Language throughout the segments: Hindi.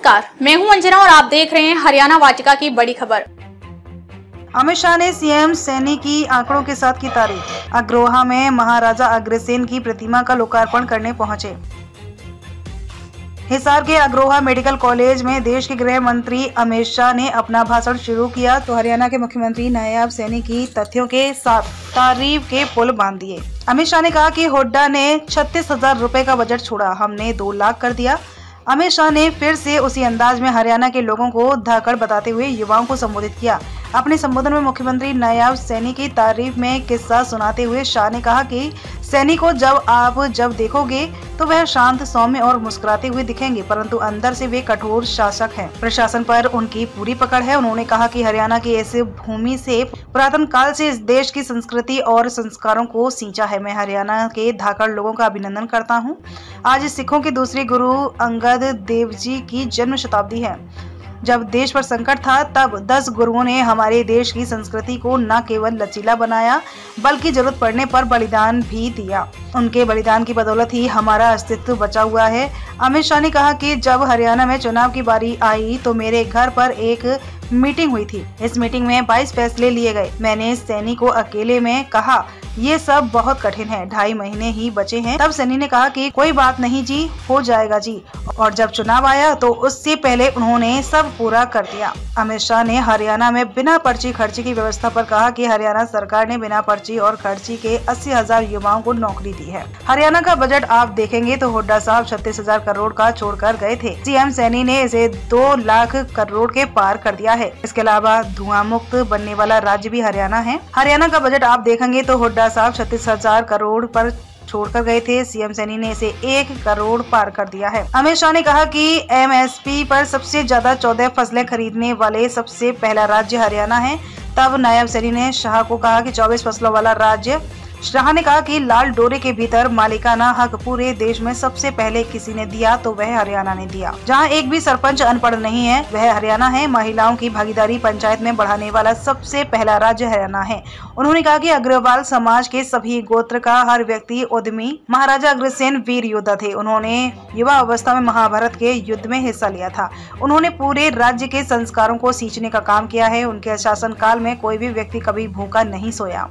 नमस्कार, मैं हूं अंजना और आप देख रहे हैं हरियाणा वाटिका की बड़ी खबर। अमित शाह ने सीएम सैनी की आंकड़ों के साथ की तारीफ। अग्रोहा में महाराजा अग्रसेन की प्रतिमा का लोकार्पण करने पहुंचे। हिसार के अग्रोहा मेडिकल कॉलेज में देश के गृह मंत्री अमित शाह ने अपना भाषण शुरू किया तो हरियाणा के मुख्यमंत्री नायब सैनी की तथ्यों के साथ तारीफ के पुल बांध दिए। अमित शाह ने कहा कि हुड्डा ने 36,000 रुपए का बजट छोड़ा, हमने 2 लाख कर दिया। अमित शाह ने फिर से उसी अंदाज में हरियाणा के लोगों को धाकड़ बताते हुए युवाओं को संबोधित किया। अपने संबोधन में मुख्यमंत्री नायब सैनी की तारीफ में किस्सा सुनाते हुए शाह ने कहा कि सैनी को जब देखोगे तो वह शांत, सौम्य और मुस्कुराते हुए दिखेंगे, परंतु अंदर से वे कठोर शासक हैं। प्रशासन पर उनकी पूरी पकड़ है। उन्होंने कहा कि हरियाणा की ऐसी भूमि से पुरातन काल से इस देश की संस्कृति और संस्कारों को सींचा है। मैं हरियाणा के धाकड़ लोगों का अभिनंदन करता हूं। आज सिखों के दूसरे गुरु अंगद देव जी की जन्म शताब्दी है। जब देश पर संकट था तब 10 गुरुओं ने हमारे देश की संस्कृति को न केवल लचीला बनाया बल्कि जरूरत पड़ने पर बलिदान भी दिया। उनके बलिदान की बदौलत ही हमारा अस्तित्व बचा हुआ है। अमित शाह ने कहा कि जब हरियाणा में चुनाव की बारी आई तो मेरे घर पर एक मीटिंग हुई थी। इस मीटिंग में 22 फैसले लिए गए। मैंने सैनी को अकेले में कहा ये सब बहुत कठिन है, 2.5 महीने ही बचे हैं। तब सैनी ने कहा कि कोई बात नहीं जी, हो जाएगा जी। और जब चुनाव आया तो उससे पहले उन्होंने सब पूरा कर दिया। अमित शाह ने हरियाणा में बिना पर्ची खर्ची की व्यवस्था पर कहा कि हरियाणा सरकार ने बिना पर्ची और खर्ची के 80,000 युवाओं को नौकरी दी है। हरियाणा का बजट आप देखेंगे तो हुड्डा साहब 36,000 करोड़ का छोड़कर गए थे। सीएम सैनी ने इसे 2 लाख करोड़ के पार कर दिया है। इसके अलावा धुआं मुक्त बनने वाला राज्य भी हरियाणा है। हरियाणा का बजट आप देखेंगे तो हुड्डा साहब 36,000 करोड़ पर छोड़कर गए थे। सीएम सैनी ने इसे 1 करोड़ पार कर दिया है। अमित शाह ने कहा कि एमएसपी पर सबसे ज्यादा 14 फसलें खरीदने वाले सबसे पहला राज्य हरियाणा है। तब नायब सैनी ने शाह को कहा कि 24 फसलों वाला राज्य। शाह ने कहा कि लाल डोरे के भीतर मालिकाना हक पूरे देश में सबसे पहले किसी ने दिया तो वह हरियाणा ने दिया। जहां एक भी सरपंच अनपढ़ नहीं है वह हरियाणा है। महिलाओं की भागीदारी पंचायत में बढ़ाने वाला सबसे पहला राज्य हरियाणा है। उन्होंने कहा कि अग्रवाल समाज के सभी गोत्र का हर व्यक्ति उद्यमी। महाराजा अग्रसेन वीर योद्धा थे। उन्होंने युवा अवस्था में महाभारत के युद्ध में हिस्सा लिया था। उन्होंने पूरे राज्य के संस्कारों को सींचने का काम किया है। उनके शासन काल में कोई भी व्यक्ति कभी भूखा नहीं सोया।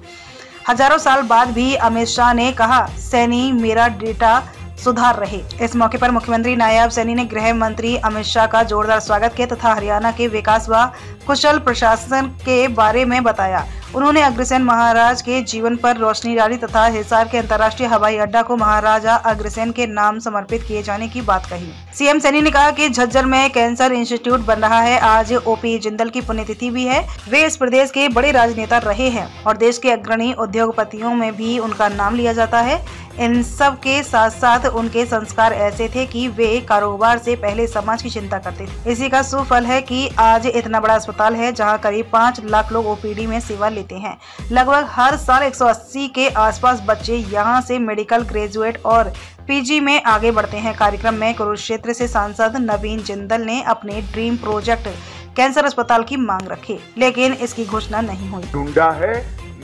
हजारों साल बाद भी अमित शाह ने कहा सैनी मेरा डेटा सुधार रहे। इस मौके पर मुख्यमंत्री नायब सैनी ने गृह मंत्री अमित शाह का जोरदार स्वागत किया तथा हरियाणा के विकास व कुशल प्रशासन के बारे में बताया। उन्होंने अग्रसेन महाराज के जीवन पर रोशनी डाली तथा हिसार के अंतर्राष्ट्रीय हवाई अड्डा को महाराजा अग्रसेन के नाम समर्पित किए जाने की बात कही। सीएम सैनी ने कहा कि झज्जर में कैंसर इंस्टीट्यूट बन रहा है। आज ओपी जिंदल की पुण्यतिथि भी है। वे इस प्रदेश के बड़े राजनेता रहे हैं और देश के अग्रणी उद्योगपतियों में भी उनका नाम लिया जाता है। इन सब के साथ साथ उनके संस्कार ऐसे थे कि वे कारोबार से पहले समाज की चिंता करते थे। इसी का सुफल है कि आज इतना बड़ा अस्पताल है जहां करीब 5 लाख लोग ओपीडी में सेवा लेते हैं। लगभग हर साल 180 के आसपास बच्चे यहां से मेडिकल ग्रेजुएट और पीजी में आगे बढ़ते हैं। कार्यक्रम में कुरुक्षेत्र से सांसद नवीन जिंदल ने अपने ड्रीम प्रोजेक्ट कैंसर अस्पताल की मांग रखी, लेकिन इसकी घोषणा नहीं हुई। ढूंढा है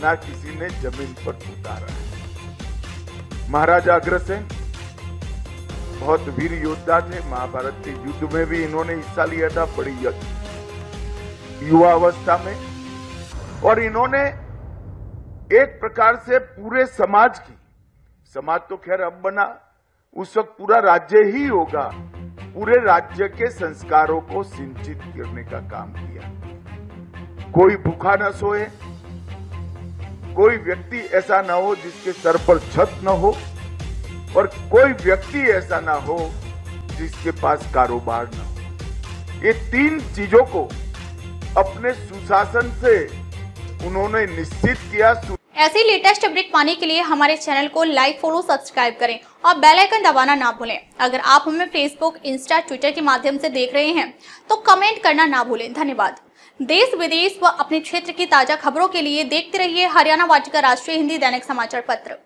ना किसी ने जमीन पर उतारा है। महाराजा अग्रसेन बहुत वीर योद्धा थे। महाभारत के युद्ध में भी इन्होंने हिस्सा लिया था बड़ी युवा अवस्था में, और इन्होंने एक प्रकार से पूरे समाज तो खैर अब बना, उस वक्त पूरा राज्य ही होगा, पूरे राज्य के संस्कारों को सिंचित करने का काम किया। कोई भूखा न सोए, कोई व्यक्ति ऐसा ना हो जिसके सर पर छत न हो, और कोई व्यक्ति ऐसा ना हो जिसके पास कारोबार न हो। ये 3 चीजों को अपने सुशासन से उन्होंने निश्चित किया। ऐसे लेटेस्ट अपडेट पाने के लिए हमारे चैनल को लाइक, फॉलो, सब्सक्राइब करें और बेल आइकन दबाना ना भूलें। अगर आप हमें फेसबुक, इंस्टा, ट्विटर के माध्यम से देख रहे हैं तो कमेंट करना ना भूलें। धन्यवाद। देश विदेश व अपने क्षेत्र की ताजा खबरों के लिए देखते रहिए हरियाणा वाटिका राष्ट्रीय हिंदी दैनिक समाचार पत्र।